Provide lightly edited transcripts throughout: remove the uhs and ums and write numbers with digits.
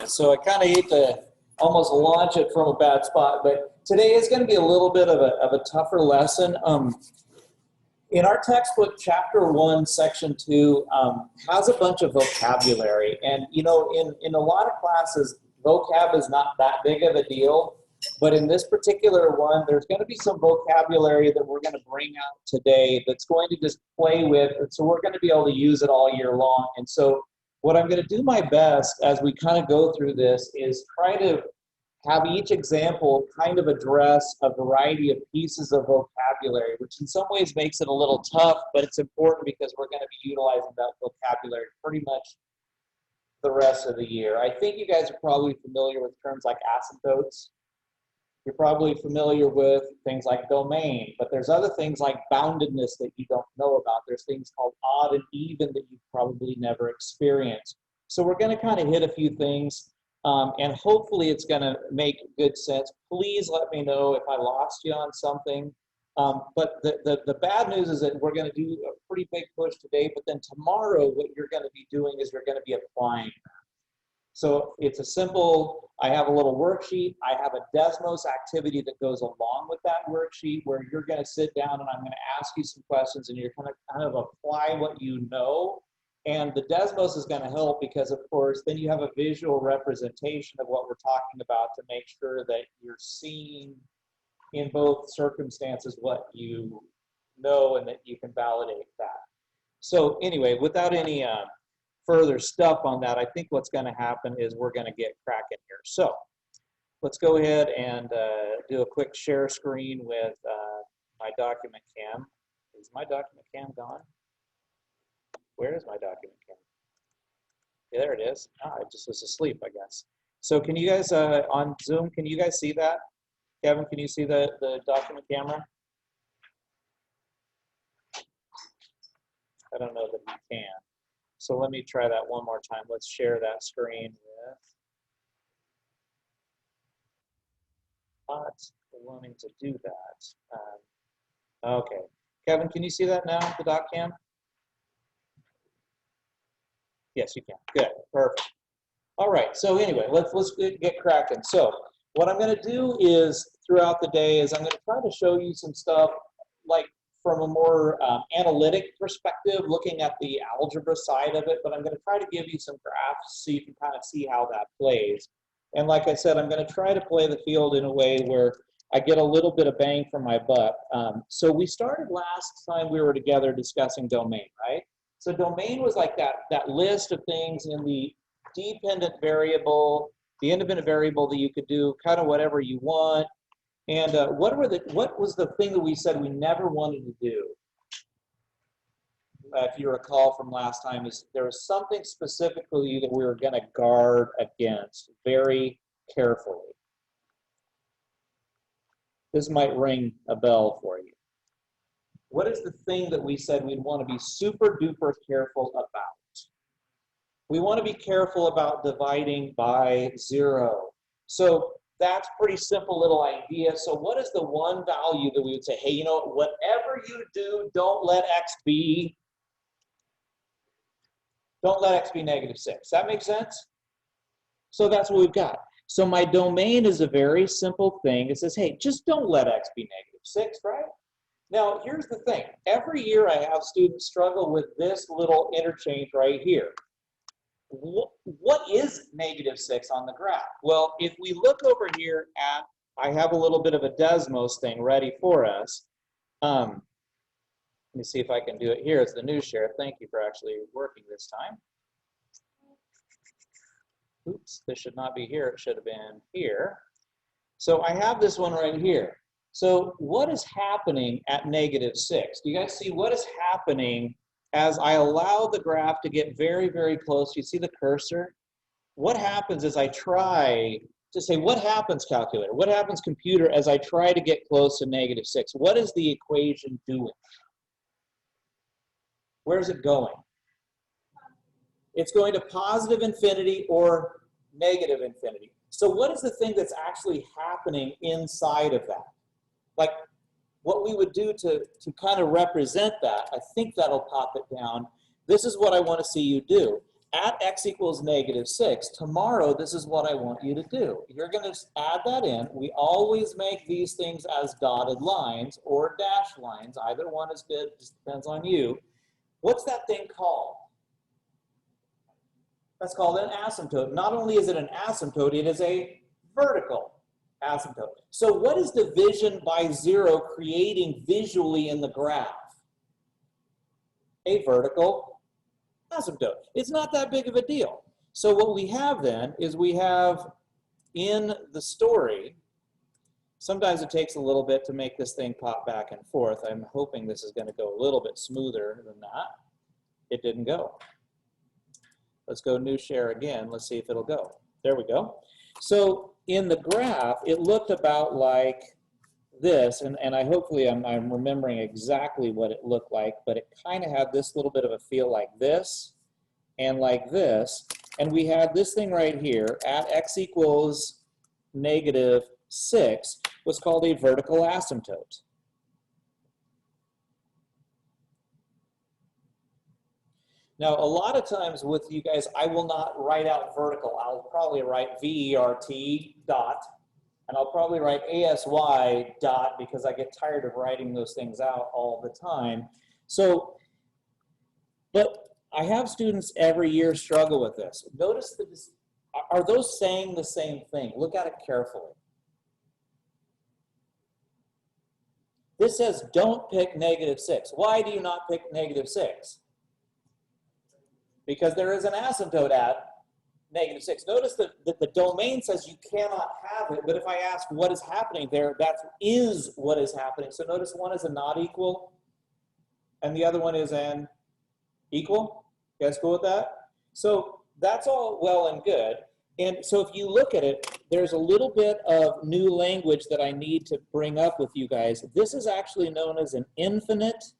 So I kind of hate to almost launch it from a bad spot, but today is going to be a little bit of a tougher lesson. In our textbook, Chapter 1, Section 2 has a bunch of vocabulary. And, you know, in a lot of classes, vocab is not that big of a deal. But in this particular one, there's going to be some vocabulary that we're going to bring out today that's going to just play with. And so we're going to be able to use it all year long. And so what I'm going to do my best as we kind of go through this is try to have each example kind of address a variety of pieces of vocabulary, which in some ways makes it a little tough, but it's important because we're going to be utilizing that vocabulary pretty much the rest of the year. I think you guys are probably familiar with terms like asymptotes. You're probably familiar with things like domain, but there's other things like boundedness that you don't know about. There's things called odd and even that you've probably never experienced. So we're going to kind of hit a few things, and hopefully it's going to make good sense. Please let me know if I lost you on something. But the bad news is that we're going to do a pretty big push today, but then tomorrow what you're going to be doing is you're going to be applying that. So it's a simple, I have a little worksheet. I have a Desmos activity that goes along with that worksheet where you're going to sit down and I'm going to ask you some questions and you're going to kind of apply what you know. And the Desmos is going to help because, of course, then you have a visual representation of what we're talking about to make sure that you're seeing in both circumstances what you know and that you can validate that. So anyway, without any further stuff on that, I think what's going to happen is we're going to get cracking here. So let's go ahead and do a quick share screen with my document cam. Is my document cam gone? Where is my document cam? Yeah, there it is. Ah, I just was asleep, I guess. So can you guys, on Zoom, can you guys see that? Kevin, can you see the document camera? I don't know that you can. So let me try that one more time. Let's share that screen with. Not wanting to do that. Okay. Kevin, can you see that now, the doc cam? Yes, you can. Good. Perfect. All right. So anyway, let's get cracking. So what I'm going to do is throughout the day is I'm going to try to show you some stuff like from a more analytic perspective, looking at the algebra side of it, but I'm going to try to give you some graphs so you can kind of see how that plays. And like I said, I'm going to try to play the field in a way where I get a little bit of bang for my buck. So we started last time we were together discussing domain, right? So domain was like that list of things in the dependent variable, the independent variable that you could do kind of whatever you want. And what was the thing that we said we never wanted to do? If you recall from last time, is there was something specifically that we were going to guard against very carefully. This might ring a bell for you. What is the thing that we said we'd want to be super duper careful about? We want to be careful about dividing by 0. So that's a pretty simple little idea. So what is the one value that we would say, hey, you know, whatever you do, don't let x be -6. That makes sense? So that's what we've got. So my domain is a very simple thing. It says, hey, just don't let x be -6, right? Now, here's the thing. Every year I have students struggle with this little interchange right here. What is -6 on the graph? Well, if we look over here at, I have a little bit of a Desmos thing ready for us. Let me see if I can do it here. It's the news share. Thank you for actually working this time. Oops, this should not be here. It should have been here. So I have this one right here. So what is happening at -6? Do you guys see what is happening as I allow the graph to get very, very close? You see the cursor? What happens is I try to say, what happens, calculator? What happens, computer, as I try to get close to -6? What is the equation doing? Where's it going? It's going to positive infinity or negative infinity. So what is the thing that's actually happening inside of that? Like, what we would do to kind of represent that, I think that'll pop it down. This is what I want to see you do. at x equals -6, tomorrow this is what I want you to do. You're going to add that in. We always make these things as dotted lines or dashed lines. Either one is good, just depends on you. What's that thing called? That's called an asymptote. Not only is it an asymptote, it is a vertical asymptote. So what is division by 0 creating visually in the graph? A vertical asymptote. It's not that big of a deal. So what we have then is we have in the story, sometimes it takes a little bit to make this thing pop back and forth. I'm hoping this is going to go a little bit smoother than that. It didn't go. Let's go new share again. Let's see if it'll go. There we go. So in the graph, it looked about like this, and I hopefully I'm remembering exactly what it looked like, but it kind of had this little bit of a feel like this and like this, and we had this thing right here at x equals -6 was called a vertical asymptote. Now, a lot of times with you guys, I will not write out vertical. I'll probably write VERT dot, and I'll probably write ASY dot because I get tired of writing those things out all the time. So, but I have students every year struggle with this. Notice that are those saying the same thing? Look at it carefully. This says don't pick -6. Why do you not pick -6? Because there is an asymptote at -6. Notice that the domain says you cannot have it, but if I ask what is happening there, that is what is happening. So notice one is a not equal, and the other one is an equal. You guys cool with that? So that's all well and good. And so if you look at it, there's a little bit of new language that I need to bring up with you guys. This is actually known as an infinite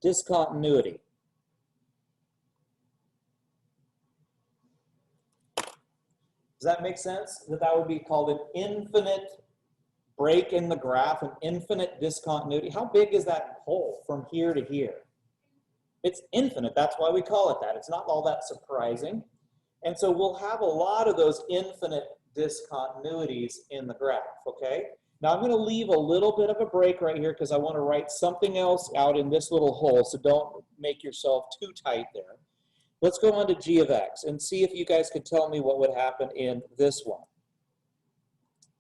discontinuity. Does that make sense? That would be called an infinite break in the graph, an infinite discontinuity. How big is that hole from here to here? It's infinite. That's why we call it that. It's not all that surprising. And so we'll have a lot of those infinite discontinuities in the graph, okay? Now I'm going to leave a little bit of a break right here because I want to write something else out in this little hole, so don't make yourself too tight there. Let's go on to g of x and see if you guys could tell me what would happen in this one.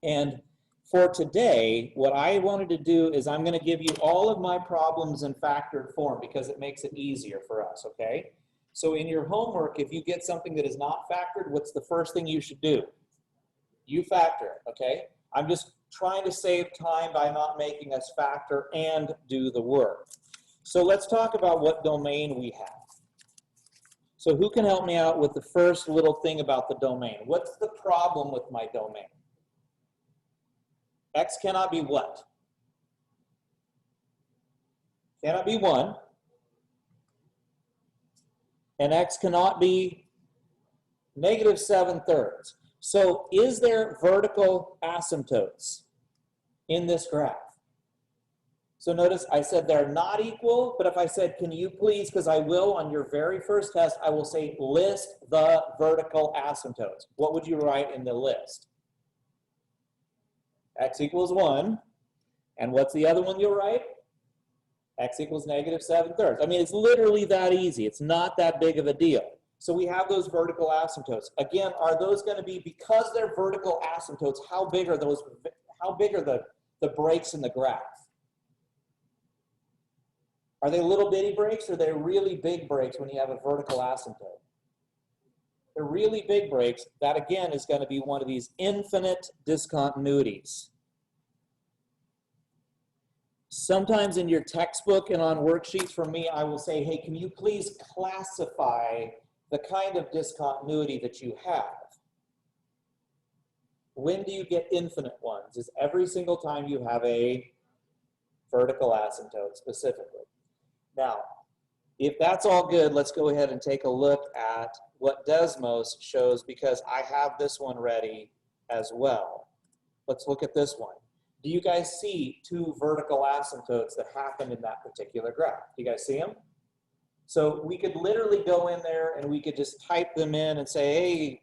And for today, what I wanted to do is I'm going to give you all of my problems in factored form because it makes it easier for us, okay? So in your homework, if you get something that is not factored, what's the first thing you should do? You factor it, okay? I'm just trying to save time by not making us factor and do the work. So let's talk about what domain we have. So who can help me out with the first little thing about the domain? What's the problem with my domain? X cannot be what? Cannot be 1. And x cannot be -7/3. So is there vertical asymptotes in this graph? So notice I said they're not equal, but if I said, can you please, because I will on your very first test, I will say list the vertical asymptotes. What would you write in the list? X equals 1. And what's the other one you'll write? X equals -7/3. I mean, it's literally that easy. It's not that big of a deal. So we have those vertical asymptotes. Again, are those going to be, because they're vertical asymptotes, how big are those? How big are the breaks in the graph? Are they little bitty breaks or are they really big breaks when you have a vertical asymptote? They're really big breaks. That again is going to be one of these infinite discontinuities. Sometimes in your textbook and on worksheets from me, I will say, hey, can you please classify the kind of discontinuity that you have? When do you get infinite ones? Is every single time you have a vertical asymptote specifically. Now, if that's all good, let's go ahead and take a look at what Desmos shows because I have this one ready as well. Let's look at this one. Do you guys see two vertical asymptotes that happen in that particular graph? Do you guys see them? So we could literally go in there and we could just type them in and say, hey,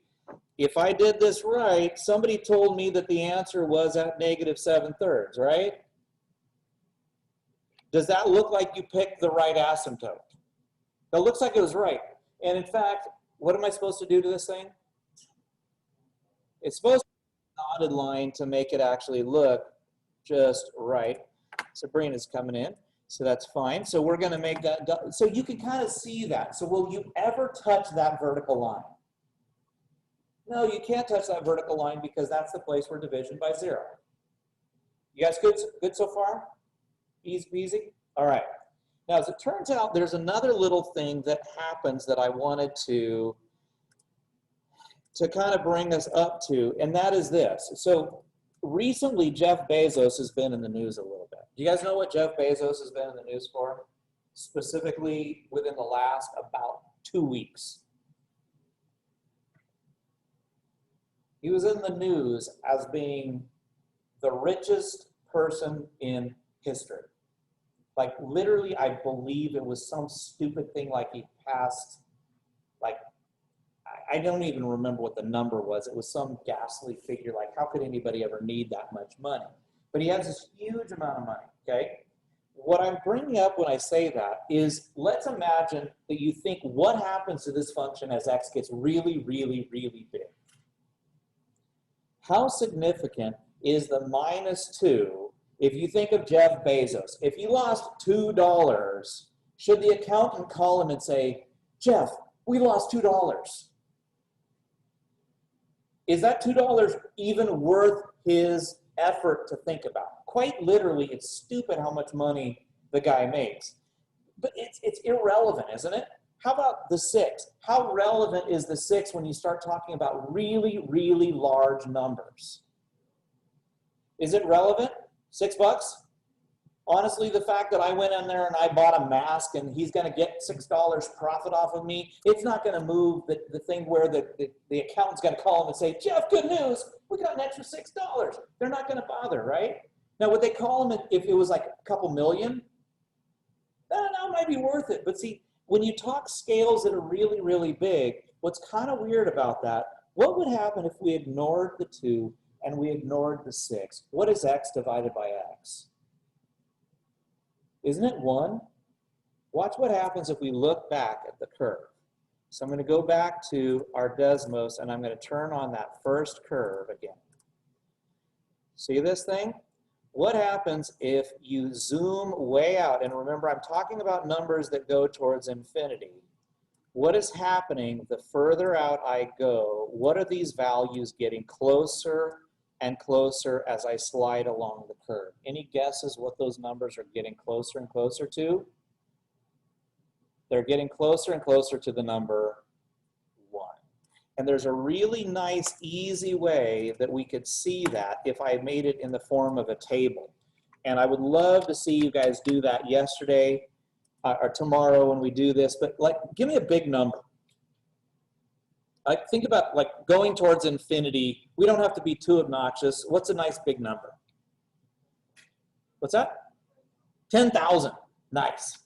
if I did this right, somebody told me that the answer was at -7/3, right? Does that look like you picked the right asymptote? That looks like it was right. And in fact, what am I supposed to do to this thing? It's supposed to be a dotted line to make it actually look just right. Sabrina's coming in, so that's fine. So we're going to make that, so you can kind of see that. So will you ever touch that vertical line? No, you can't touch that vertical line because that's the place where division by 0. You guys good so far? Easy peasy? All right. Now, as it turns out, there's another little thing that happens that I wanted to kind of bring us up to, and that is this. So recently, Jeff Bezos has been in the news a little bit. Do you guys know what Jeff Bezos has been in the news for? Specifically within the last about 2 weeks. He was in the news as being the richest person in history. Like literally, I believe it was some stupid thing like he passed, like, I don't even remember what the number was. It was some ghastly figure, like how could anybody ever need that much money? But he has this huge amount of money, okay? What I'm bringing up when I say that is, let's imagine that you think what happens to this function as x gets really, really, really big. How significant is the -2 if you think of Jeff Bezos? If he lost $2, should the accountant call him and say, Jeff, we lost $2? Is that $2 even worth his effort to think about? Quite literally, it's stupid how much money the guy makes. But it's irrelevant, isn't it? How about the 6? How relevant is the 6 when you start talking about really, really large numbers? Is it relevant? $6? Honestly, the fact that I went in there and I bought a mask and he's going to get $6 profit off of me, it's not going to move the thing where the accountant's going to call him and say, Jeff, good news, we got an extra $6. They're not going to bother, right? Now, would they call him if it was like a couple million? That might be worth it. But see, when you talk scales that are really, really big, what's kind of weird about that, what would happen if we ignored the 2 and we ignored the 6? What is x divided by x? Isn't it 1? Watch what happens if we look back at the curve. So I'm going to go back to our Desmos and I'm going to turn on that first curve again. See this thing? What happens if you zoom way out? And remember, I'm talking about numbers that go towards infinity. What is happening the further out I go? What are these values getting closer and closer as I slide along the curve? Any guesses what those numbers are getting closer and closer to? They're getting closer and closer to the number 1. And there's a really nice, easy way that we could see that if I made it in the form of a table. And I would love to see you guys do that yesterday or tomorrow when we do this. But like, give me a big number. Like, think about like going towards infinity. We don't have to be too obnoxious. What's a nice big number? What's that? 10,000. Nice.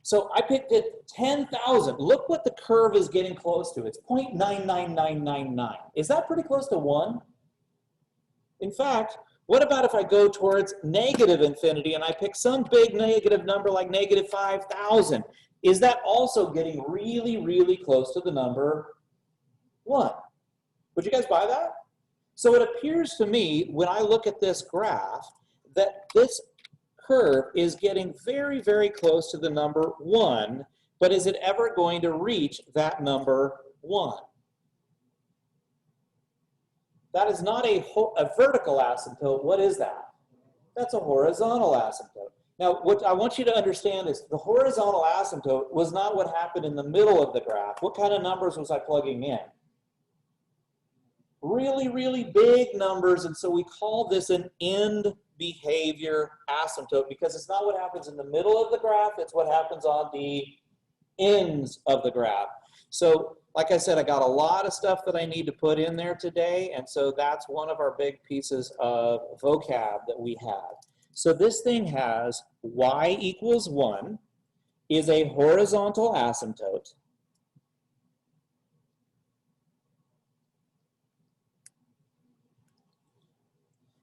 So I picked it 10,000. Look what the curve is getting close to. It's 0.99999. Is that pretty close to 1? In fact, what about if I go towards negative infinity and I pick some big negative number like -5,000? Is that also getting really, really close to the number 1? Would you guys buy that? So it appears to me, when I look at this graph, that this curve is getting very, very close to the number 1, but is it ever going to reach that number 1? That is not a vertical asymptote. What is that? That's a horizontal asymptote. Now, what I want you to understand is the horizontal asymptote was not what happened in the middle of the graph. What kind of numbers was I plugging in? Really, really big numbers, and so we call this an end behavior asymptote because it's not what happens in the middle of the graph, it's what happens on the ends of the graph. So, like I said, I got a lot of stuff that I need to put in there today, and so that's one of our big pieces of vocab that we have. So this thing has y equals 1 is a horizontal asymptote.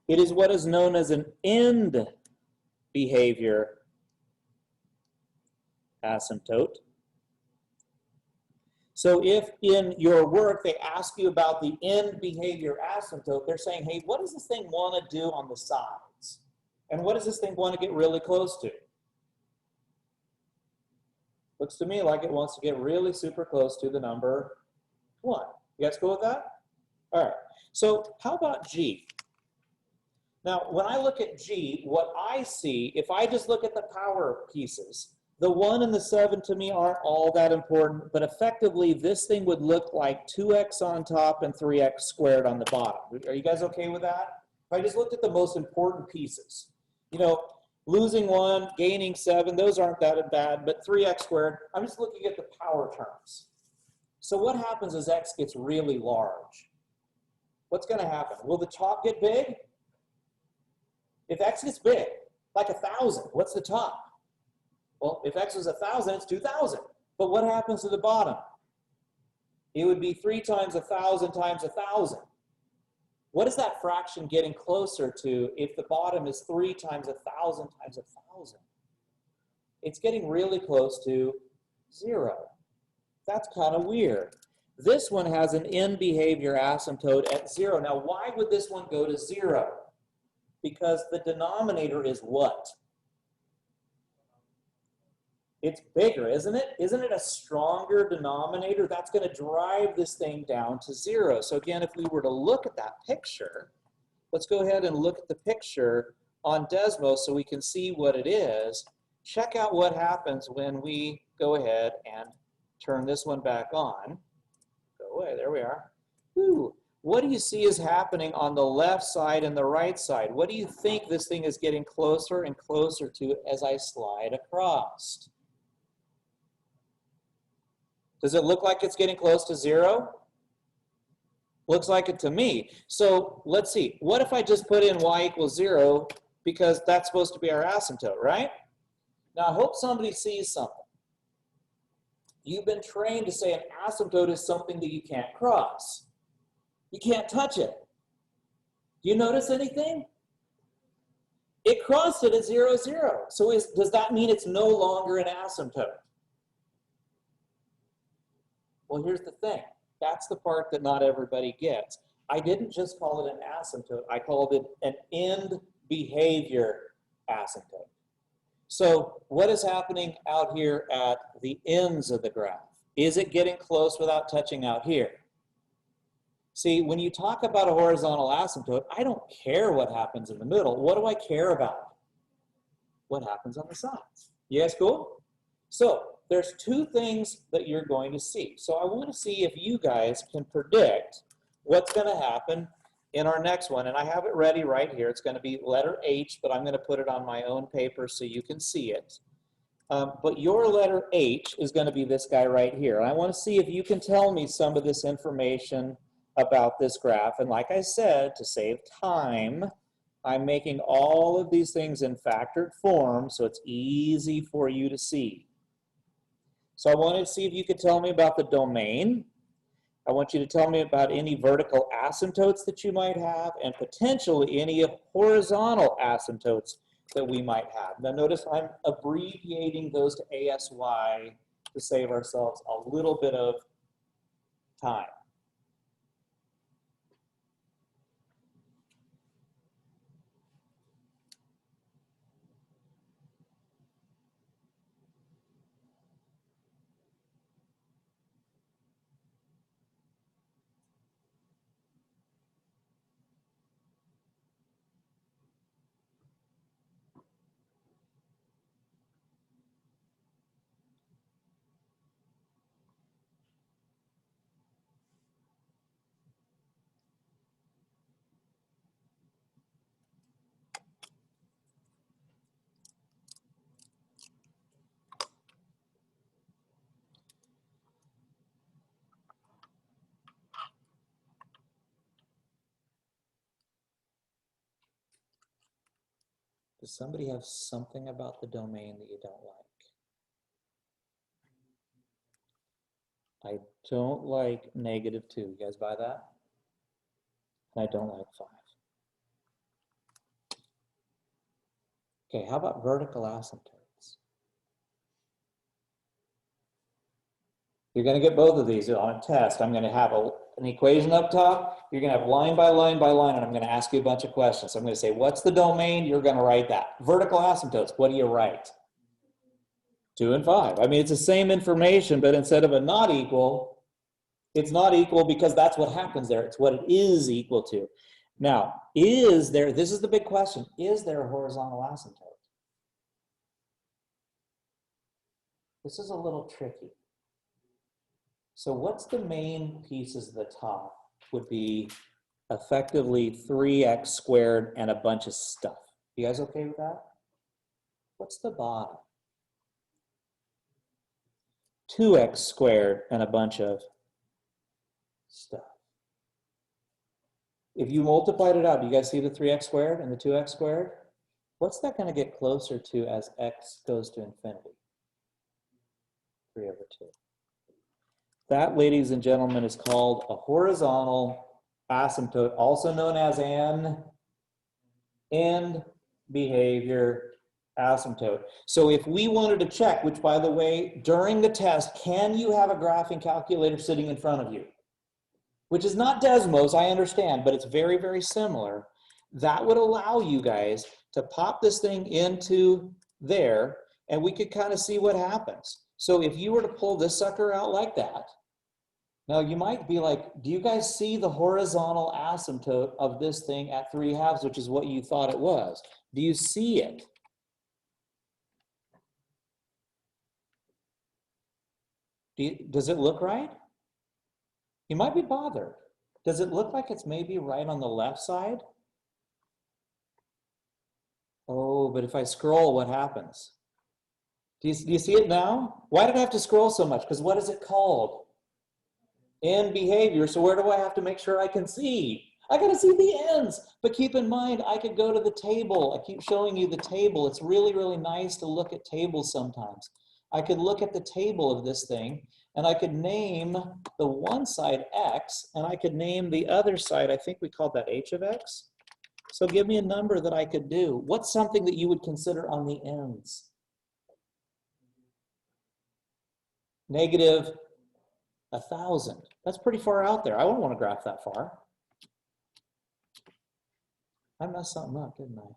It is what is known as an end behavior asymptote. So if in your work they ask you about the end behavior asymptote, they're saying, hey, what does this thing want to do on the sides? And what does this thing want to get really close to? Looks to me like it wants to get really super close to the number 1. You guys cool with that? All right. So how about G? Now, when I look at G, what I see, if I just look at the power pieces, the 1 and the 7 to me aren't all that important, but effectively this thing would look like 2x on top and 3x squared on the bottom. Are you guys okay with that? If I just looked at the most important pieces, you know, losing 1, gaining 7, those aren't that bad, but 3x squared, I'm just looking at the power terms. So what happens as x gets really large? What's going to happen? Will the top get big? If x gets big, like 1,000, what's the top? Well, if x was 1,000, it's 2,000. But what happens to the bottom? It would be 3 times 1,000 times 1,000. What is that fraction getting closer to if the bottom is 3 times 1,000 times 1,000? It's getting really close to 0. That's kind of weird. This one has an end behavior asymptote at 0. Now, why would this one go to 0? Because the denominator is what? It's bigger, isn't it? Isn't it a stronger denominator? That's going to drive this thing down to 0. So again, if we were to look at that picture, let's go ahead and look at the picture on Desmos so we can see what it is. Check out what happens when we go ahead and turn this one back on. Go away, there we are. Whew. What do you see is happening on the left side and the right side? What do you think this thing is getting closer and closer to as I slide across? Does it look like it's getting close to 0? Looks like it to me. So let's see. What if I just put in y equals 0 because that's supposed to be our asymptote, right? Now I hope somebody sees something. You've been trained to say an asymptote is something that you can't cross. You can't touch it. Do you notice anything? It crossed it at 0, 0. So does that mean it's no longer an asymptote? Well, here's the thing. That's the part that not everybody gets. I didn't just call it an asymptote. I called it an end behavior asymptote. So what is happening out here at the ends of the graph? Is it getting close without touching out here? See, when you talk about a horizontal asymptote, I don't care what happens in the middle. What do I care about? What happens on the sides. You guys cool? So there's 2 things that you're going to see. So I want to see if you guys can predict what's going to happen in our next one. And I have it ready right here. It's going to be letter H, but I'm going to put it on my own paper so you can see it. But your letter H is going to be this guy right here. And I want to see if you can tell me some of this information about this graph. And like I said, to save time, I'm making all of these things in factored form so it's easy for you to see. So I wanted to see if you could tell me about the domain. I want you to tell me about any vertical asymptotes that you might have and potentially any horizontal asymptotes that we might have. Now notice I'm abbreviating those to ASY to save ourselves a little bit of time. Does somebody have something about the domain that you don't like? I don't like -2. You guys buy that? And I don't like 5. Okay, how about vertical asymptotes? You're going to get both of these on a test. I'm going to have an equation up top. You're going to have line by line by line, and I'm going to ask you a bunch of questions. So I'm going to say, what's the domain? You're going to write that. Vertical asymptotes, what do you write? 2 and 5. I mean, it's the same information, but instead of a not equal, it's not equal because that's what happens there. It's what it is equal to. Now, is there, this is the big question, is there a horizontal asymptote? This is a little tricky. So what's the main pieces at the top would be effectively 3x squared and a bunch of stuff. You guys okay with that? What's the bottom? 2x squared and a bunch of stuff. If you multiplied it out, do you guys see the 3x squared and the 2x squared? What's that going to get closer to as x goes to infinity? 3/2. That, ladies and gentlemen, is called a horizontal asymptote, also known as an end behavior asymptote. So if we wanted to check, which by the way, during the test, can you have a graphing calculator sitting in front of you? Which is not Desmos, I understand, but it's very, very similar. That would allow you guys to pop this thing into there, and we could kind of see what happens. So if you were to pull this sucker out like that, now you might be like, do you guys see the horizontal asymptote of this thing at 3/2, which is what you thought it was? Do you see it? Does it look right? You might be bothered. Does it look like it's maybe right on the left side? Oh, but if I scroll, what happens? Do you see it now? Why did I have to scroll so much? Because what is it called? End behavior. So where do I have to make sure I can see? I got to see the ends. But keep in mind, I could go to the table. I keep showing you the table. It's really, really nice to look at tables sometimes. I could look at the table of this thing, and I could name the one side x, and I could name the other side, I think we called that h of x. So give me a number that I could do. What's something that you would consider on the ends? -1,000. That's pretty far out there. I wouldn't want to graph that far. I messed something up, didn't I?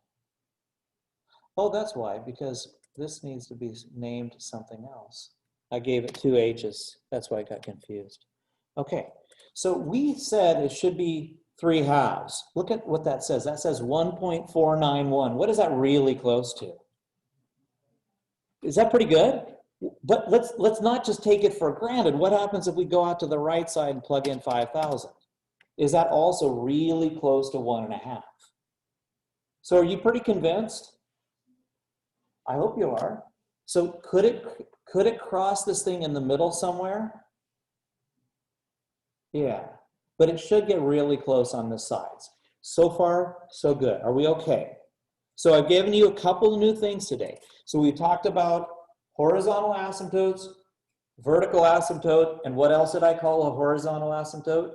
Oh, that's why, because this needs to be named something else. I gave it 2 h's. That's why I got confused. Okay, so we said it should be 3/2. Look at what that says. That says 1.491. What is that really close to? Is that pretty good? But let's not just take it for granted. What happens if we go out to the right side and plug in 5,000? Is that also really close to 1.5? So are you pretty convinced? I hope you are. So could it cross this thing in the middle somewhere? Yeah, but it should get really close on the sides. So far, so good. Are we okay? So I've given you a couple of new things today. So we talked about horizontal asymptotes, vertical asymptote, and what else did I call a horizontal asymptote?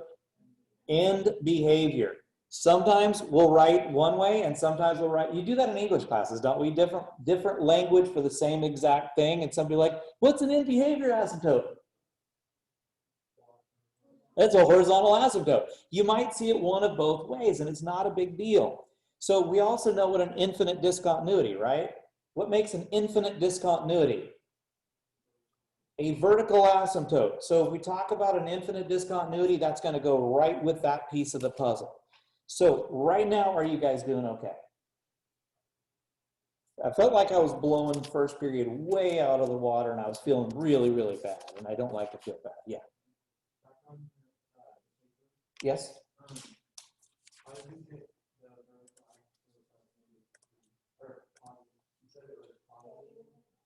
End behavior. Sometimes we'll write one way, and sometimes we'll write, you do that in English classes, don't we? Different language for the same exact thing, and somebody like, what's an end behavior asymptote? It's a horizontal asymptote. You might see it one of both ways, and it's not a big deal. So we also know what an infinite discontinuity, right? What makes an infinite discontinuity? A vertical asymptote. So if we talk about an infinite discontinuity, that's going to go right with that piece of the puzzle. So right now, are you guys doing okay? I felt like I was blowing first period way out of the water, and I was feeling really, really bad, and I don't like to feel bad. Yeah. Yes?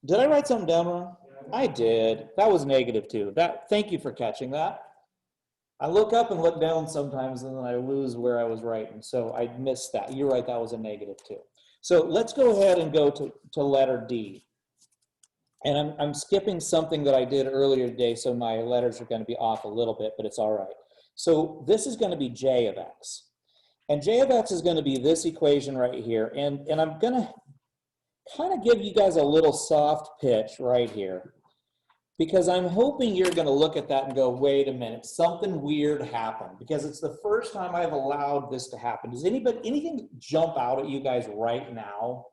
Did I write something down wrong? I did. That was -2. Thank you for catching that. I look up and look down sometimes, and then I lose where I was writing. So I missed that. You're right, that was a -2. So let's go ahead and go to letter D. And I'm skipping something that I did earlier today, so my letters are going to be off a little bit, but it's all right. So this is going to be J of X. And J of X is going to be this equation right here. And I'm going to kind of give you guys a little soft pitch right here, because I'm hoping you're going to look at that and go, wait a minute, something weird happened, because it's the first time I've allowed this to happen. Does anything jump out at you guys right now?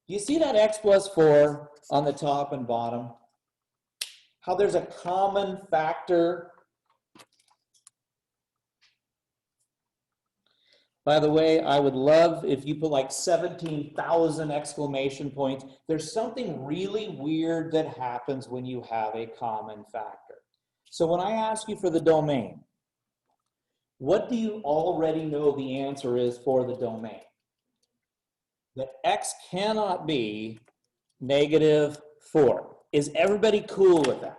Do you see that X plus 4 on the top and bottom? How there's a common factor? By the way, I would love if you put like 17,000 exclamation points. There's something really weird that happens when you have a common factor. So when I ask you for the domain, what do you already know the answer is for the domain? That X cannot be -4. Is everybody cool with that?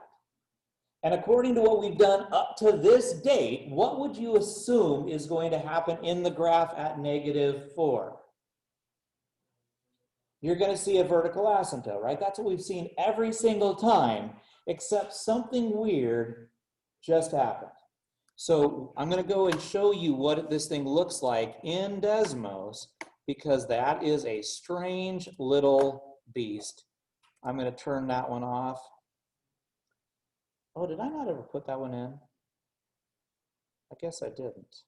And according to what we've done up to this date, what would you assume is going to happen in the graph at -4? You're going to see a vertical asymptote, right? That's what we've seen every single time, except something weird just happened. So I'm going to go and show you what this thing looks like in Desmos, because that is a strange little beast. I'm going to turn that one off. Oh, did I not ever put that one in? I guess I didn't.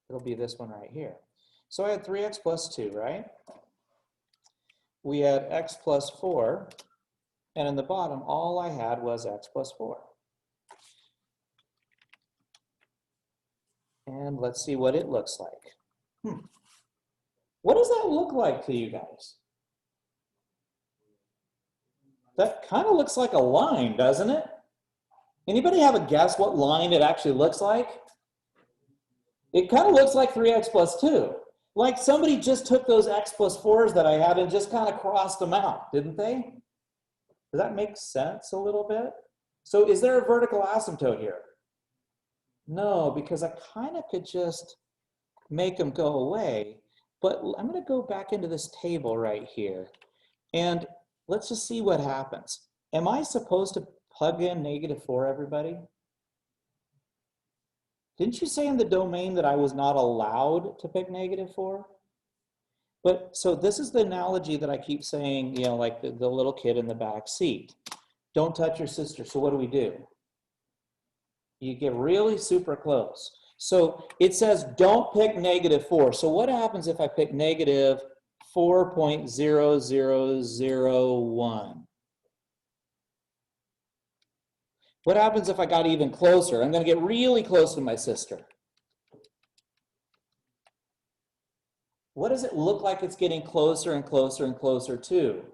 It'll be this one right here. So I had 3x plus 2, right? We had x plus 4, and in the bottom, all I had was x plus 4. And let's see what it looks like. What does that look like to you guys? That kind of looks like a line, doesn't it? Anybody have a guess what line it actually looks like? It kind of looks like 3x plus 2. Like somebody just took those x plus 4s that I had and just kind of crossed them out, didn't they? Does that make sense a little bit? So is there a vertical asymptote here? No, because I kind of could just make them go away. But I'm going to go back into this table right here, and let's just see what happens. Am I supposed to plug in -4, everybody? Didn't you say in the domain that I was not allowed to pick -4? But so this is the analogy that I keep saying, you know, like the little kid in the back seat. Don't touch your sister. So what do? You get really super close. So it says don't pick -4. So what happens if I pick -4.0001? What happens if I got even closer? I'm going to get really close to my sister. What does it look like it's getting closer and closer and closer to?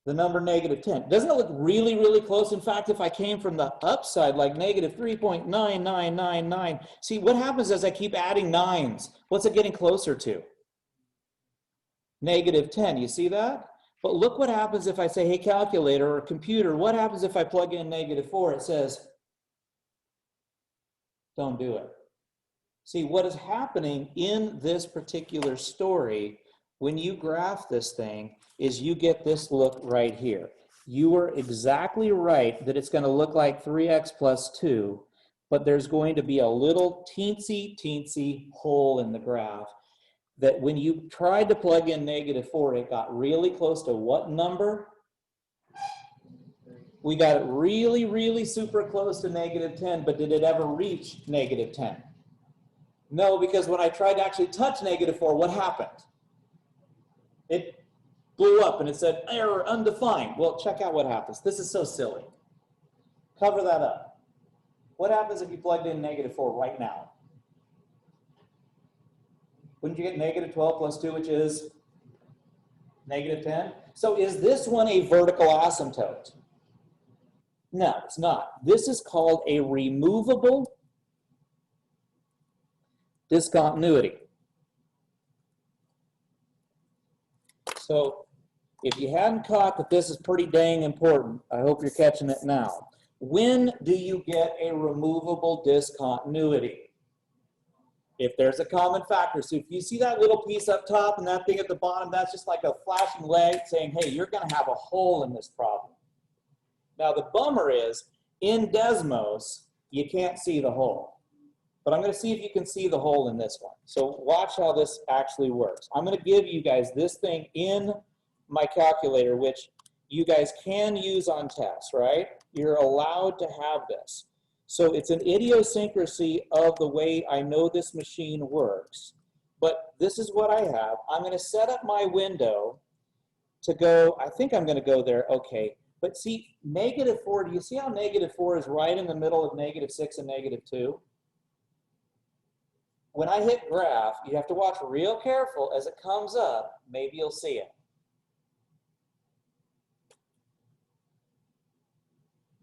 The number -10. Doesn't it look really, really close? In fact, if I came from the upside, like -3.9999, see what happens as I keep adding 9s? What's it getting closer to? -10. You see that? But look what happens if I say, hey, calculator or computer, what happens if I plug in -4? It says, don't do it. See, what is happening in this particular story when you graph this thing is you get this look right here. You were exactly right that it's going to look like 3x plus 2, but there's going to be a little teensy hole in the graph that when you tried to plug in -4, it got really close to what number? We got it really, really super close to -10, but did it ever reach -10? No, because when I tried to actually touch -4, what happened? It blew up and it said, error undefined. Well, check out what happens. This is so silly. Cover that up. What happens if you plugged in -4 right now? Wouldn't you get -12 plus 2, which is -10? So is this one a vertical asymptote? No, it's not. This is called a removable discontinuity. So if you hadn't caught that this is pretty dang important, I hope you're catching it now. When do you get a removable discontinuity? If there's a common factor. So if you see that little piece up top and that thing at the bottom, that's just like a flashing light saying, hey, you're going to have a hole in this problem. Now the bummer is, in Desmos, you can't see the hole. But I'm going to see if you can see the hole in this one. So watch how this actually works. I'm going to give you guys this thing in my calculator, which you guys can use on tests, right? You're allowed to have this. So it's an idiosyncrasy of the way I know this machine works. But this is what I have. I'm going to set up my window to go, I think I'm going to go there, okay. But see, -4, do you see how -4 is right in the middle of -6 and -2? When I hit graph, you have to watch real careful as it comes up. Maybe you'll see it.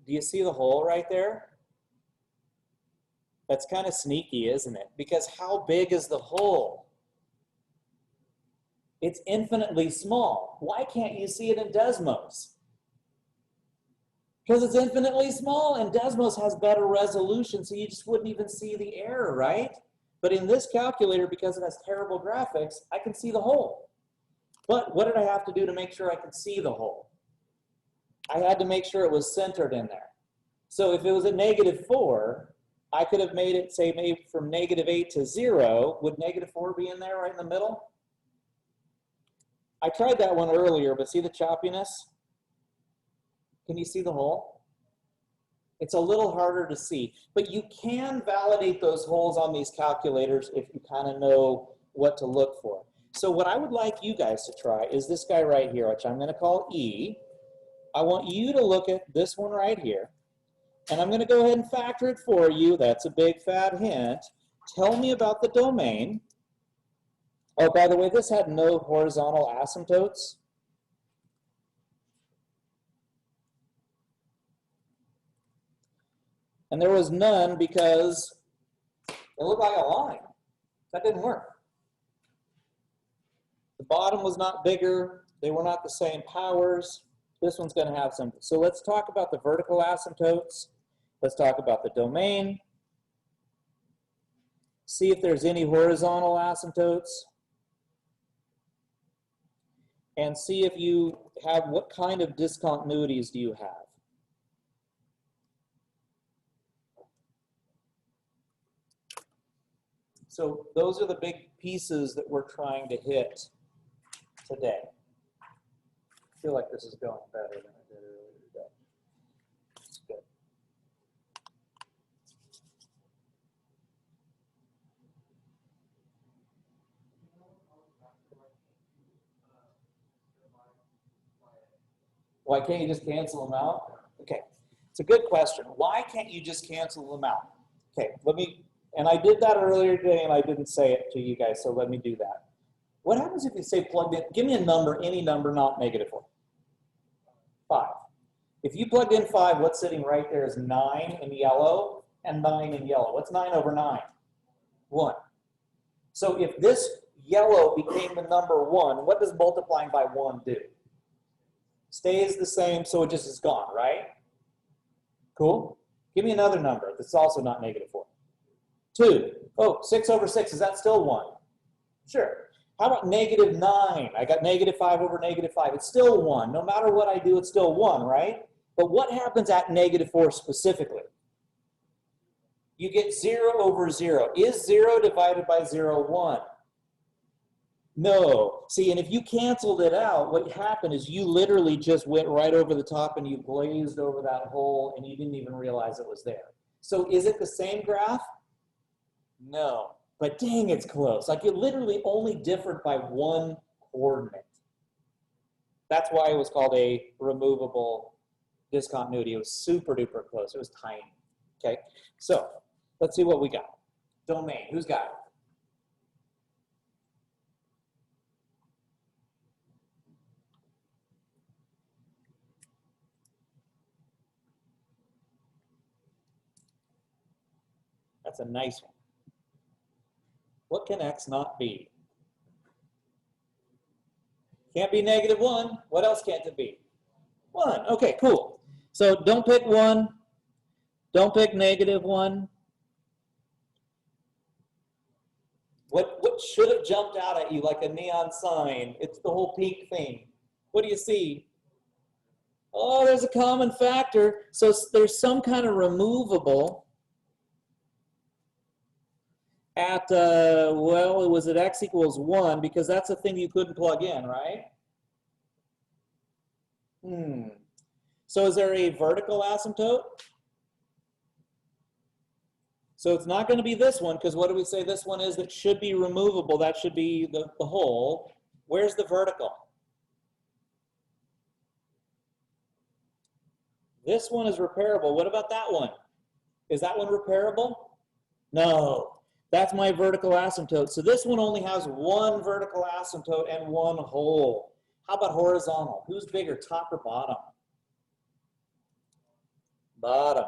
Do you see the hole right there? That's kind of sneaky, isn't it? Because how big is the hole? It's infinitely small. Why can't you see it in Desmos? Because it's infinitely small, and Desmos has better resolution, so you just wouldn't even see the error, right? But in this calculator, because it has terrible graphics, I can see the hole. But what did I have to do to make sure I could see the hole? I had to make sure it was centered in there. So if it was at -4, I could have made it, say, maybe from -8 to 0. Would -4 be in there right in the middle? I tried that one earlier, but see the choppiness? Can you see the hole? It's a little harder to see, but you can validate those holes on these calculators if you kind of know what to look for. So what I would like you guys to try is this guy right here, which I'm going to call E. I want you to look at this one right here, and I'm going to go ahead and factor it for you. That's a big fat hint. Tell me about the domain. Oh, by the way, this had no horizontal asymptotes. And there was none because it looked like a line. That didn't work. The bottom was not bigger. They were not the same powers. This one's going to have some. So let's talk about the vertical asymptotes. Let's talk about the domain. See if there's any horizontal asymptotes. And see if you have, what kind of discontinuities do you have? So those are the big pieces that we're trying to hit today. I feel like this is going better than I did earlier today. It's good. Why can't you just cancel them out? Okay, it's a good question. Why can't you just cancel them out? Okay, and I did that earlier today and I didn't say it to you guys, so let me do that. What happens if you say plugged in, give me a number, any number, not -4? 5. If you plugged in 5, what's sitting right there is 9 in yellow and 9 in yellow. What's 9 over 9? 1. So if this yellow became the number 1, what does multiplying by 1 do? Stays the same, so it just is gone, right? Cool? Give me another number that's also not -4. 2. Oh, 6 over 6, is that still 1? Sure. How about -9? I got -5 over -5. It's still 1. No matter what I do, it's still 1, right? But what happens at -4 specifically? You get 0 over 0. Is 0 divided by 0 1? No. See, and if you canceled it out, what happened is you literally just went right over the top and you glazed over that hole and you didn't even realize it was there. So is it the same graph? No. But dang, it's close. Like it literally only differed by 1 coordinate. That's why it was called a removable discontinuity. It was super duper close. It was tiny. Okay, so let's see what we got. Domain, who's got it? That's a nice one. What can X not be? Can't be -1. What else can't it be? 1. Okay, cool. So don't pick 1. Don't pick -1. What should have jumped out at you like a neon sign? It's the whole pink thing. What do you see? Oh, there's a common factor. So there's some kind of removable at, well, it was at x equals 1 because that's a thing you couldn't plug in, right? So is there a vertical asymptote? So it's not going to be this one, because what do we say this one is that should be removable? That should be the whole. Where's the vertical? This one is repairable. What about that one? Is that one repairable? No. That's my vertical asymptote. So this one only has one vertical asymptote and one hole. How about horizontal? Who's bigger, top or bottom? Bottom.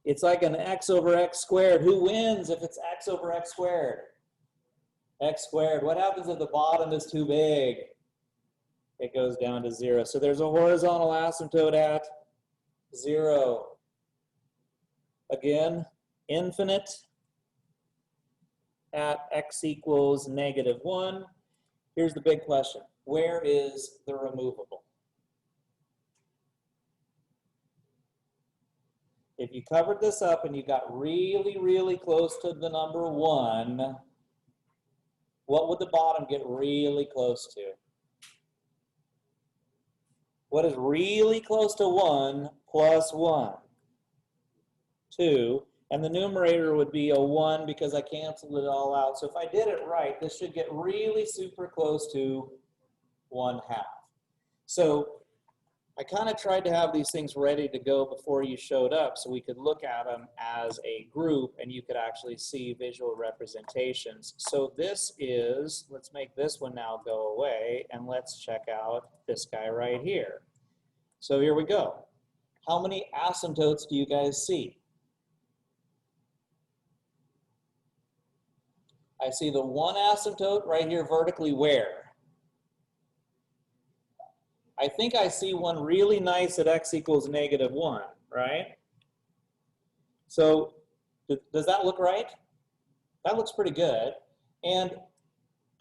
It's like an x over x squared. Who wins if it's x over x squared? X squared. What happens if the bottom is too big? It goes down to 0. So there's a horizontal asymptote at 0. Again, infinite at x equals -1. Here's the big question. Where is the removable? If you covered this up and you got really, really close to the number 1, what would the bottom get really close to? What is really close to 1 plus 1? 2. And the numerator would be a 1 because I canceled it all out. So if I did it right, this should get really super close to 1/2. So I kind of tried to have these things ready to go before you showed up so we could look at them as a group and you could actually see visual representations. So this is, let's make this one now go away and let's check out this guy right here. So here we go. How many asymptotes do you guys see? I see the one asymptote right here vertically where? I think I see one really nice at x equals -1, right? So does that look right? That looks pretty good. And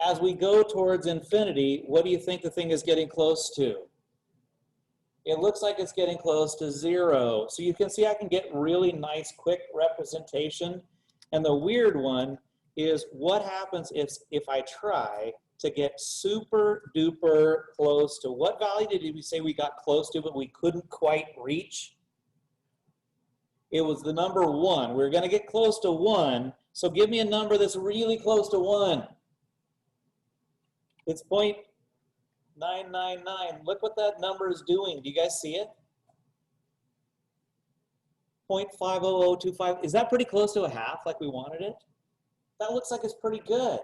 as we go towards infinity, what do you think the thing is getting close to? It looks like it's getting close to 0. So you can see I can get really nice quick representation. And the weird one is what happens if I try to get super duper close to, what value did we say we got close to but we couldn't quite reach? It was the number 1. We're going to get close to 1, so give me a number that's really close to 1. It's 0.999. Look what that number is doing. Do you guys see it? 0.50025. Is that pretty close to a half like we wanted it? That looks like it's pretty good.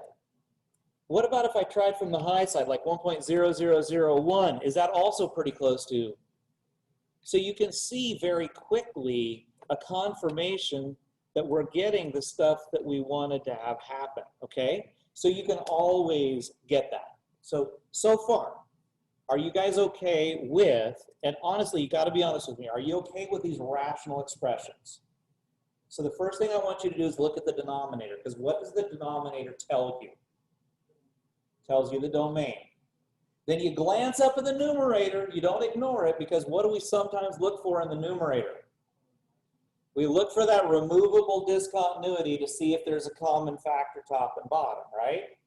What about if I tried from the high side, like 1.0001? Is that also pretty close to? So you can see very quickly a confirmation that we're getting the stuff that we wanted to have happen, okay? So you can always get that. So far, are you guys okay with, and honestly, you got to be honest with me, are you okay with these rational expressions? So the first thing I want you to do is look at the denominator, because what does the denominator tell you? Tells you the domain. Then you glance up at the numerator. You don't ignore it, because what do we sometimes look for in the numerator? We look for that removable discontinuity to see if there's a common factor top and bottom, right?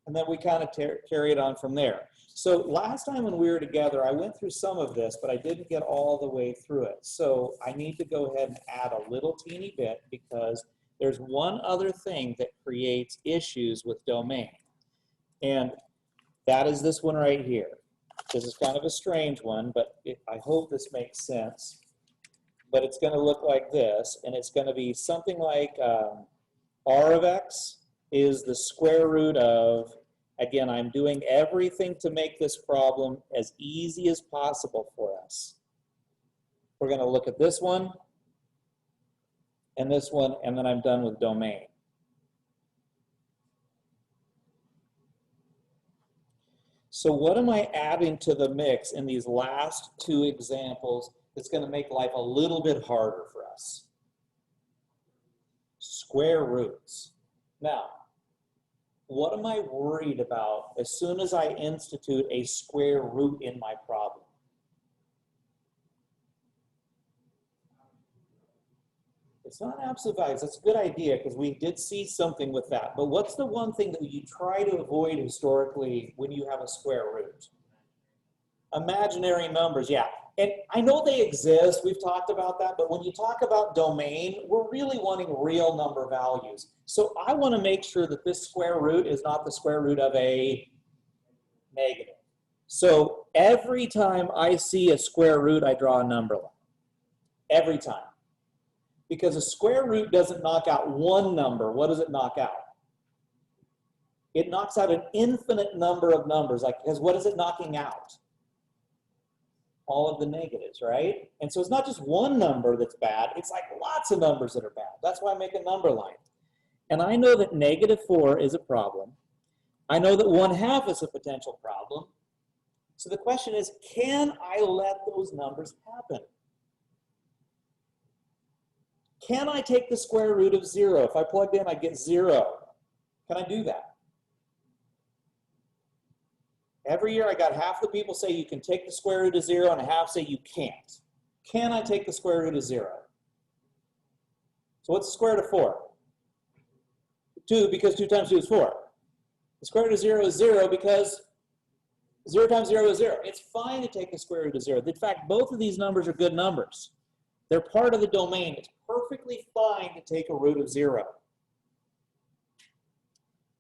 And then we kind of carry it on from there. So last time when we were together, I went through some of this, but I didn't get all the way through it. So I need to go ahead and add a little teeny bit, because there's one other thing that creates issues with domain. And that is this one right here. This is kind of a strange one, but I hope this makes sense. But it's going to look like this, and it's going to be something like r of x is the square root of, again, I'm doing everything to make this problem as easy as possible for us. We're going to look at this one, and then I'm done with domain. So what am I adding to the mix in these last two examples that's going to make life a little bit harder for us? Square roots. Now, What am I worried about as soon as I institute a square root in my problem? It's not absolute values. That's a good idea because we did see something with that. But what's the one thing that you try to avoid historically when you have a square root? Imaginary numbers, yeah. And I know they exist. We've talked about that. But when you talk about domain, we're really wanting real number values. So I want to make sure that this square root is not the square root of a negative. So every time I see a square root, I draw a number line. Every time. Because a square root doesn't knock out one number. What does it knock out? It knocks out an infinite number of numbers. Like, because what is it knocking out? All of the negatives, right? And so it's not just one number that's bad. It's like lots of numbers that are bad. That's why I make a number line. And I know that -4 is a problem. I know that 1/2 is a potential problem. So the question is, can I let those numbers happen? Can I take the square root of 0? If I plugged in, I get 0. Can I do that? Every year I got half the people say you can take the square root of 0 and half say you can't. Can I take the square root of 0? So what's the square root of 4? 2, because 2 times 2 is 4. The square root of 0 is 0 because 0 times 0 is 0. It's fine to take the square root of 0. In fact, both of these numbers are good numbers. They're part of the domain. It's perfectly fine to take a root of 0.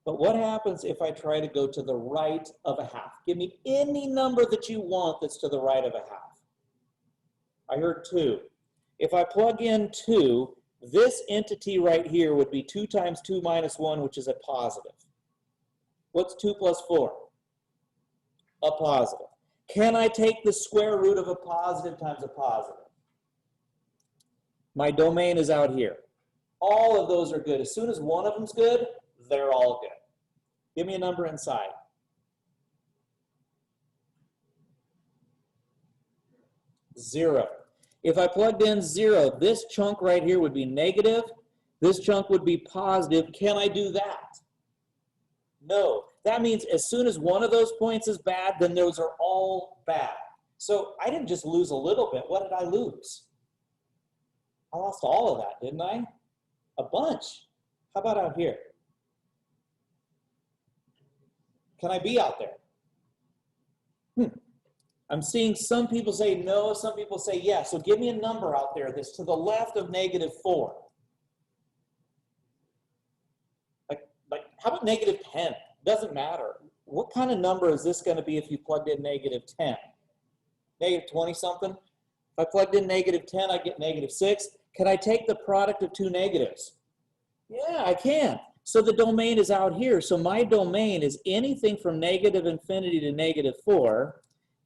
But what happens if I try to go to the right of a half? Give me any number that you want that's to the right of a half. I heard 2. If I plug in 2, this entity right here would be 2 times 2 minus 1, which is a positive. What's 2 plus 4? A positive. Can I take the square root of a positive times a positive? My domain is out here. All of those are good. As soon as one of them's good, they're all good. Give me a number inside. 0. If I plugged in 0, this chunk right here would be negative. This chunk would be positive. Can I do that? No. That means as soon as one of those points is bad, then those are all bad. So I didn't just lose a little bit. What did I lose? I lost all of that, didn't I? A bunch. How about out here? Can I be out there? I'm seeing some people say no, some people say yes. So give me a number out there that's to the left of -4. Like how about -10? Doesn't matter. What kind of number is this going to be if you plugged in -10? -20 something? If I plugged in -10, I get -6. Can I take the product of two negatives? Yeah, I can. So the domain is out here. So my domain is anything from -infinity to -4,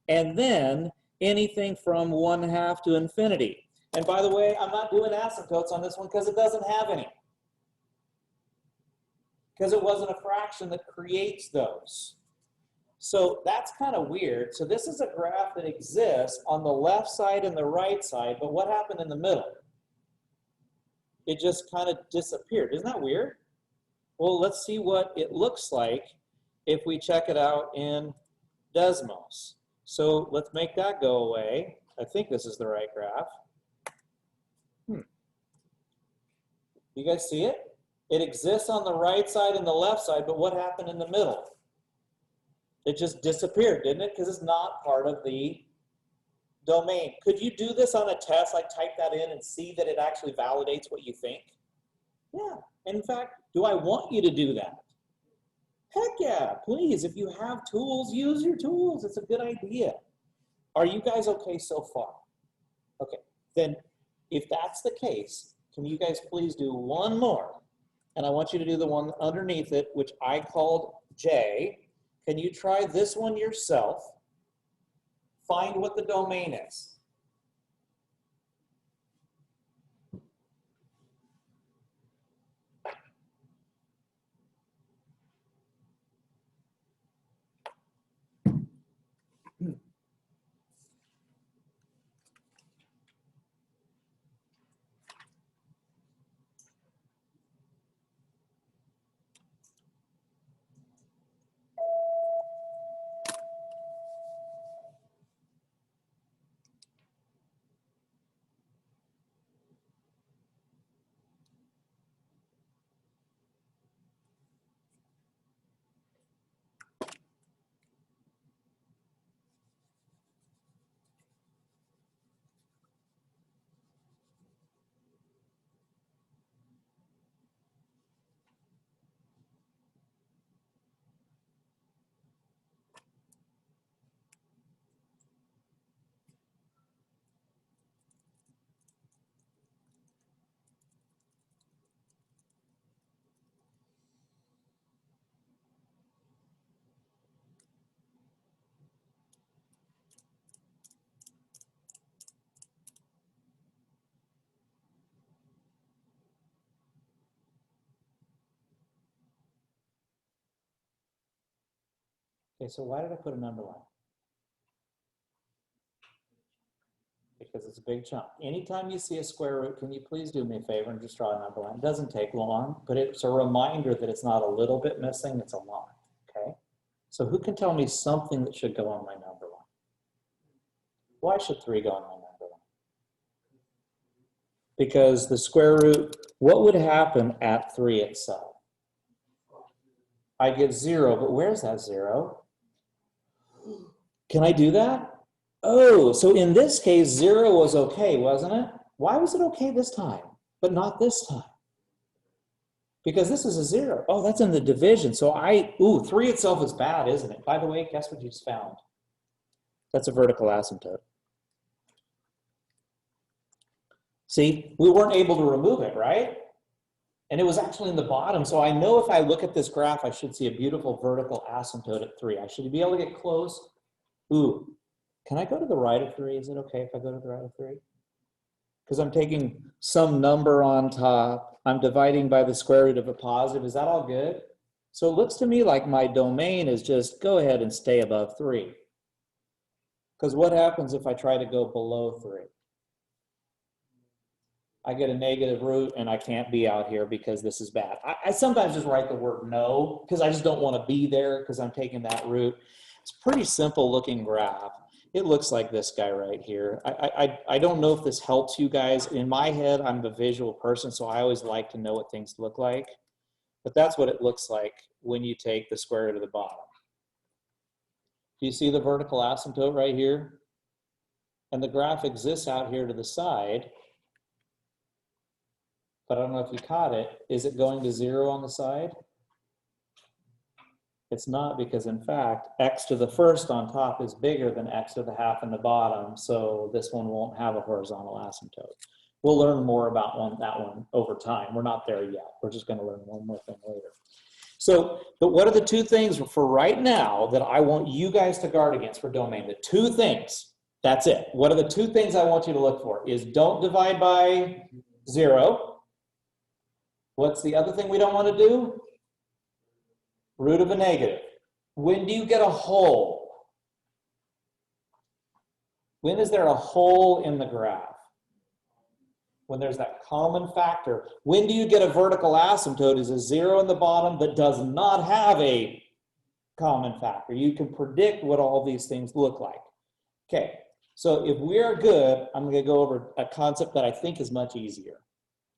and then anything from 1/2 to infinity. And by the way, I'm not doing asymptotes on this one because it doesn't have any. Because it wasn't a fraction that creates those. So that's kind of weird. So this is a graph that exists on the left side and the right side, but what happened in the middle? It just kind of disappeared. Isn't that weird? Well, let's see what it looks like if we check it out in Desmos. So let's make that go away. I think this is the right graph. You guys see it? It exists on the right side and the left side, but what happened in the middle? It just disappeared, didn't it? Because it's not part of the domain. Could you do this on a test, like type that in and see that it actually validates what you think? Yeah. In fact, do I want you to do that? Heck yeah, please. If you have tools, use your tools. It's a good idea. Are you guys okay so far? Okay. Then if that's the case, can you guys please do one more? And I want you to do the one underneath it, which I called J. Can you try this one yourself? Find what the domain is. Okay, so why did I put an underline? Because it's a big chunk. Anytime you see a square root, can you please do me a favor and just draw an underline? It doesn't take long, but it's a reminder that it's not a little bit missing, it's a lot, okay? So who can tell me something that should go on my number line? Why should 3 go on my number line? Because the square root, what would happen at 3 itself? I get 0, but where's that 0? Can I do that? Oh, so in this case, 0 was okay, wasn't it? Why was it okay this time, but not this time? Because this is a 0. Oh, that's in the division. So 3 itself is bad, isn't it? By the way, guess what you just found? That's a vertical asymptote. See, we weren't able to remove it, right? And it was actually in the bottom. So I know if I look at this graph, I should see a beautiful vertical asymptote at 3. I should be able to get close. Ooh, can I go to the right of 3? Is it okay if I go to the right of 3? Because I'm taking some number on top. I'm dividing by the square root of a positive. Is that all good? So it looks to me like my domain is just go ahead and stay above 3. Because what happens if I try to go below 3? I get a negative root and I can't be out here because this is bad. I sometimes just write the word no because I just don't want to be there because I'm taking that root. It's a pretty simple looking graph. It looks like this guy right here. I don't know if this helps you guys. In my head, I'm a visual person, so I always like to know what things look like. But that's what it looks like when you take the square root of the bottom. Do you see the vertical asymptote right here? And the graph exists out here to the side. But I don't know if you caught it. Is it going to 0 on the side? It's not, because in fact, x to the first on top is bigger than x to the half in the bottom, so this one won't have a horizontal asymptote. We'll learn more about that one over time. We're not there yet. We're just going to learn one more thing later. So, but what are the 2 things for right now that I want you guys to guard against for domain? The 2 things, that's it. What are the 2 things I want you to look for? Is don't divide by 0. What's the other thing we don't want to do? Root of a negative. When do you get a hole? When is there a hole in the graph? When there's that common factor. When do you get a vertical asymptote? Is a 0 in the bottom that does not have a common factor. You can predict what all these things look like. Okay, so if we are good, I'm going to go over a concept that I think is much easier.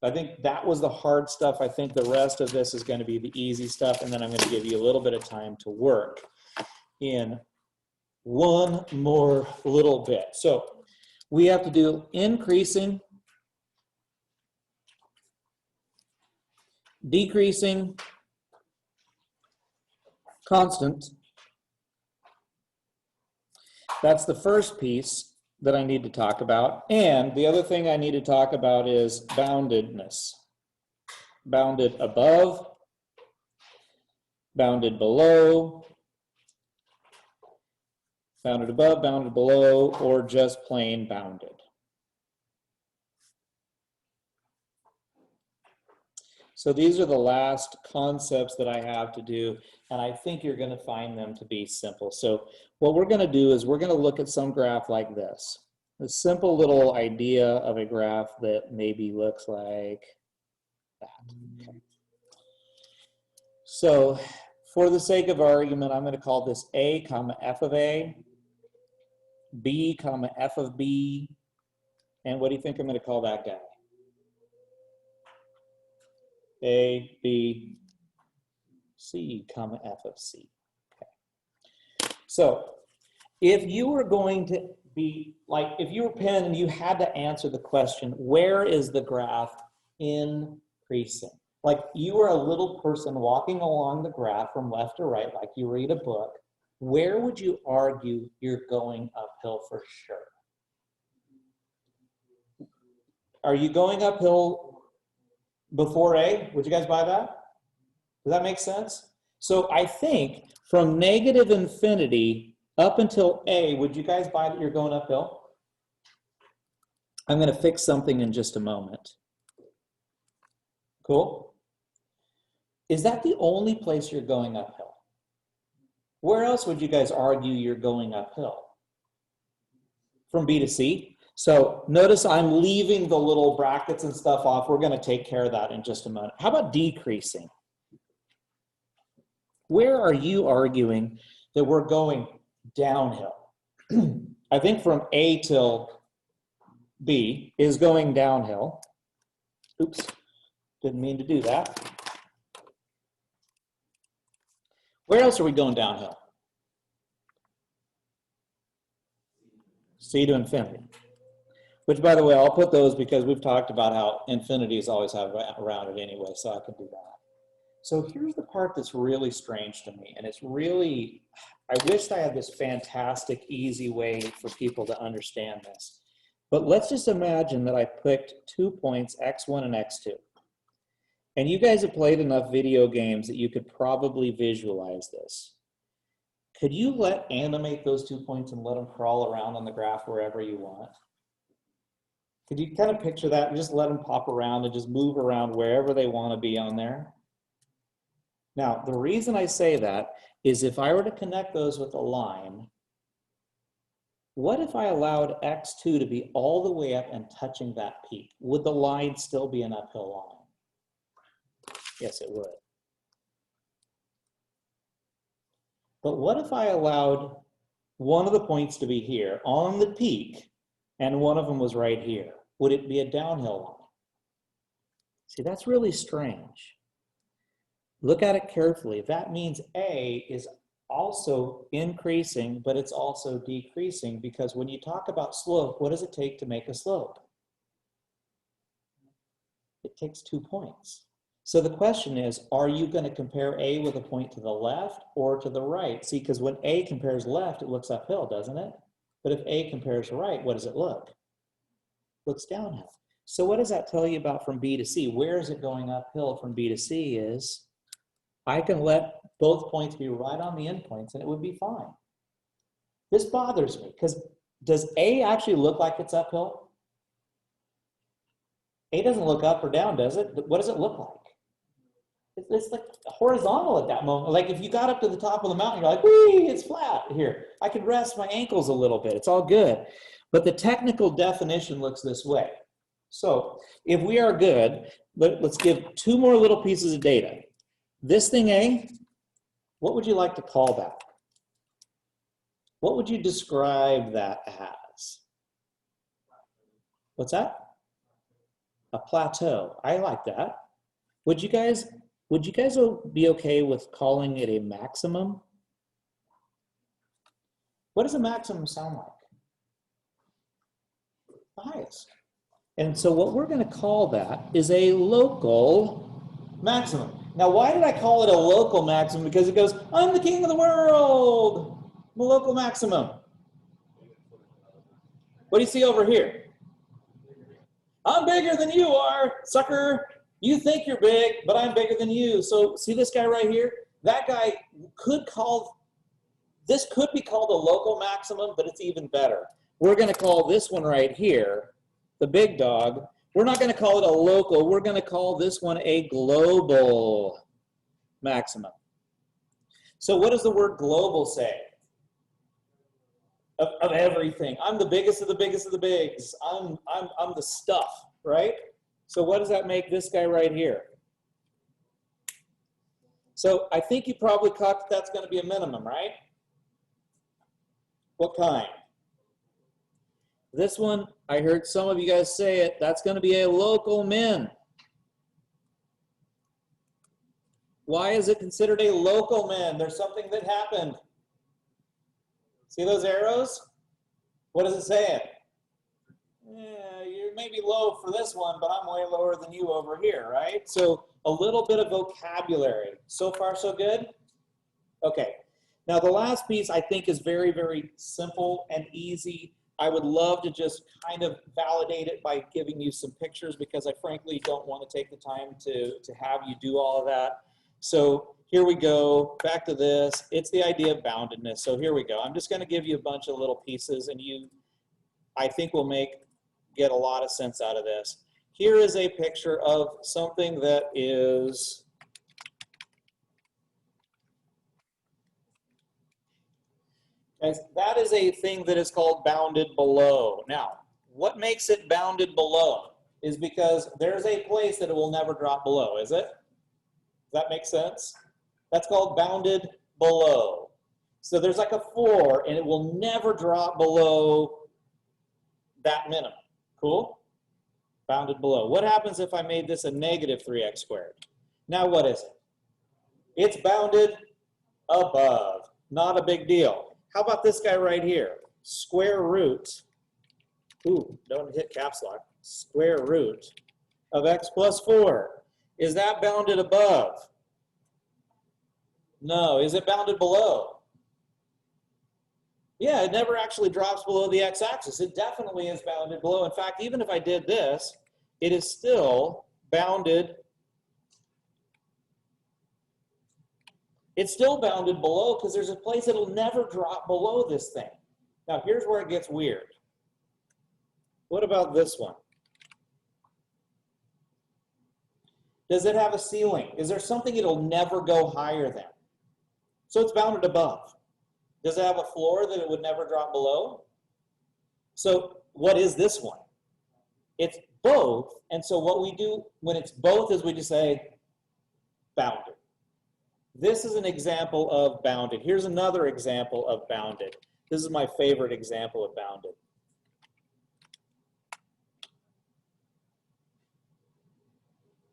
I think that was the hard stuff. I think the rest of this is going to be the easy stuff, and then I'm going to give you a little bit of time to work in one more little bit. So we have to do increasing, decreasing, constant. That's the first piece that I need to talk about. And the other thing I need to talk about is boundedness. Bounded above, bounded below, bounded above, bounded below, or just plain bounded. So these are the last concepts that I have to do, and I think you're going to find them to be simple. So what we're going to do is we're going to look at some graph like this. A simple little idea of a graph that maybe looks like that. Okay. So for the sake of argument, I'm going to call this A comma F of A, B comma F of B, and what do you think I'm going to call that guy? A, B, C, comma, F of C. Okay. So if you were going to be, like, if you were Penn and you had to answer the question, where is the graph increasing? Like you were a little person walking along the graph from left to right, like you read a book, where would you argue you're going uphill for sure? Are you going uphill before A? Would you guys buy that? Does that make sense? So I think from negative infinity up until A, would you guys buy that you're going uphill? I'm going to fix something in just a moment. Cool? Is that the only place you're going uphill? Where else would you guys argue you're going uphill? From B to C. So notice I'm leaving the little brackets and stuff off. We're going to take care of that in just a moment. How about decreasing? Where are you arguing that we're going downhill? I think from A till B is going downhill. Oops, didn't mean to do that. Where else are we going downhill? C to infinity. Which, by the way, I'll put those because we've talked about how infinities always have around it anyway, so I can do that. So here's the part that's really strange to me, and it's really, I wish I had this fantastic, easy way for people to understand this. But let's just imagine that I picked 2 points, x1 and x2. And you guys have played enough video games that you could probably visualize this. Could you animate those 2 points and let them crawl around on the graph wherever you want? Could you kind of picture that and just let them pop around and just move around wherever they want to be on there? Now, the reason I say that is if I were to connect those with a line, what if I allowed x2 to be all the way up and touching that peak? Would the line still be an uphill line? Yes, it would. But what if I allowed one of the points to be here on the peak and one of them was right here? Would it be a downhill line? See, that's really strange. Look at it carefully. That means A is also increasing, but it's also decreasing, because when you talk about slope, what does it take to make a slope? It takes 2 points. So the question is, are you going to compare A with a point to the left or to the right? See, because when A compares left, it looks uphill, doesn't it? But if A compares right, what does it look? It looks downhill. So what does that tell you about from B to C? Where is it going uphill from B to C is, I can let both points be right on the endpoints and it would be fine. This bothers me because does A actually look like it's uphill? A doesn't look up or down, does it? What does it look like? It's like horizontal at that moment. Like if you got up to the top of the mountain, you're like, whee, it's flat here. I can rest my ankles a little bit. It's all good. But the technical definition looks this way. So if we are good, let's give 2 more little pieces of data. This thing A, what would you like to call that? What would you describe that as? What's that? A plateau. I like that. Would you guys be okay with calling it a maximum? What does a maximum sound like? The highest. And so what we're going to call that is a local maximum. Now, why did I call it a local maximum? Because it goes, I'm the king of the world. I'm a local maximum. What do you see over here? I'm bigger than you are, sucker. You think you're big, but I'm bigger than you. So see this guy right here? That guy this could be called a local maximum, but it's even better. We're going to call this one right here, the big dog. We're not going to call it a local. We're going to call this one a global maximum. So what does the word global say? Of everything. I'm the biggest of the biggest of the bigs. I'm the stuff, right? So what does that make this guy right here? So I think you probably caught that's going to be a minimum, right? What kind? This one, I heard some of you guys say it, that's going to be a local min. Why is it considered a local min? There's something that happened. See those arrows? What is it saying? Yeah, you're maybe low for this one, but I'm way lower than you over here, right? So a little bit of vocabulary. So far, so good? Okay. Now, the last piece I think is very, very simple and easy. I would love to just kind of validate it by giving you some pictures because I frankly don't want to take the time to have you do all of that. So here we go, back to this. It's the idea of boundedness. So here we go. I'm just going to give you a bunch of little pieces and I think will get a lot of sense out of this. Here is a picture of something that is That is a thing that is called bounded below. Now, what makes it bounded below is because there's a place that it will never drop below, is it? Does that make sense? That's called bounded below. So there's like a floor, and it will never drop below that minimum. Cool? Bounded below. What happens if I made this a negative 3x squared? Now what is it? It's bounded above. Not a big deal. How about this guy right here? Square root, ooh, don't hit caps lock, square root of x plus 4. Is that bounded above? No. Is it bounded below? Yeah, it never actually drops below the x-axis. It definitely is bounded below. In fact, even if I did this, it is still bounded. It's still bounded below because there's a place that'll never drop below this thing. Now, here's where it gets weird. What about this one? Does it have a ceiling? Is there something it'll never go higher than? So it's bounded above. Does it have a floor that it would never drop below? So what is this one? It's both. And so what we do when it's both is we just say bounded. This is an example of bounded. Here's another example of bounded. This is my favorite example of bounded.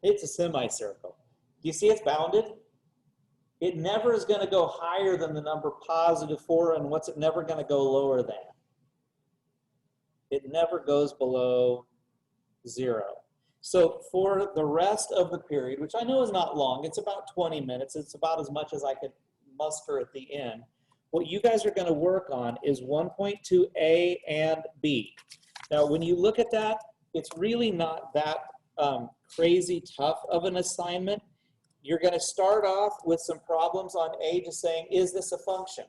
It's a semicircle. Do you see it's bounded? It never is going to go higher than the number positive 4, and what's it never going to go lower than? It never goes below 0. So for the rest of the period, which I know is not long, it's about 20 minutes, it's about as much as I could muster at the end, what you guys are going to work on is 1.2a and b. Now when you look at that, it's really not that crazy tough of an assignment. You're going to start off with some problems on A, just saying, is this a function?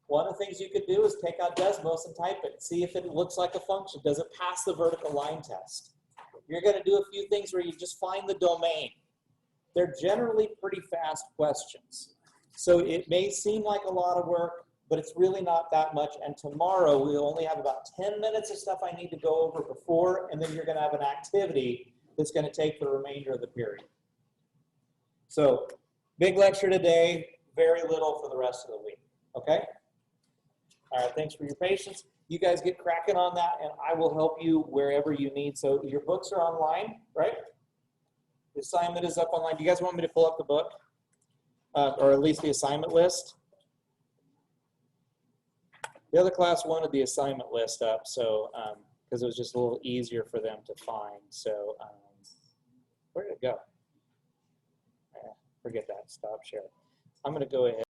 One of the things you could do is take out Desmos and type it. See if it looks like a function. Does it pass the vertical line test? You're going to do a few things where you just find the domain. They're generally pretty fast questions. So it may seem like a lot of work, but it's really not that much. And tomorrow we'll only have about 10 minutes of stuff I need to go over before, and then you're going to have an activity that's going to take the remainder of the period. So big lecture today, very little for the rest of the week, okay? All right, thanks for your patience. You guys get cracking on that, and I will help you wherever you need. So your books are online, right? The assignment is up online. Do you guys want me to pull up the book? Or at least the assignment list? The other class wanted the assignment list up, so because it was just a little easier for them to find. So where did it go? Forget that. Stop share. I'm going to go ahead.